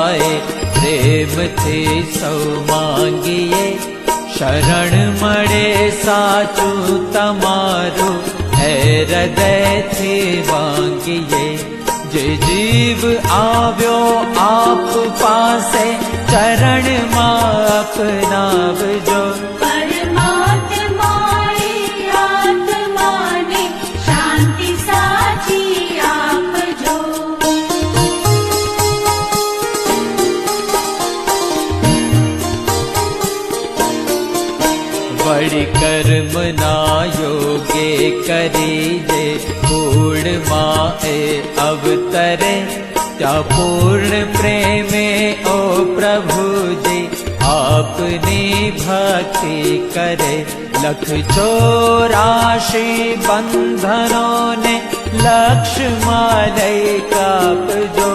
जाए, प्रेम थी सौ मांगिए, शरण मळे साचू तमारू, है हृदय थी मांगिए। जे जीव आव्यो आप पासे, चरण मां अपनावजो। परमात्माए आत्माने शांति साची आपजो। बड़ी कर्म ना योगे करीजे, पूर्ण माए अवतरे, त्या पूर्ण प्रेमे ओ प्रभु जी, आपनी भक्ति करे। लख 84 बंधनों ने लक्ष्य मालय कापजो।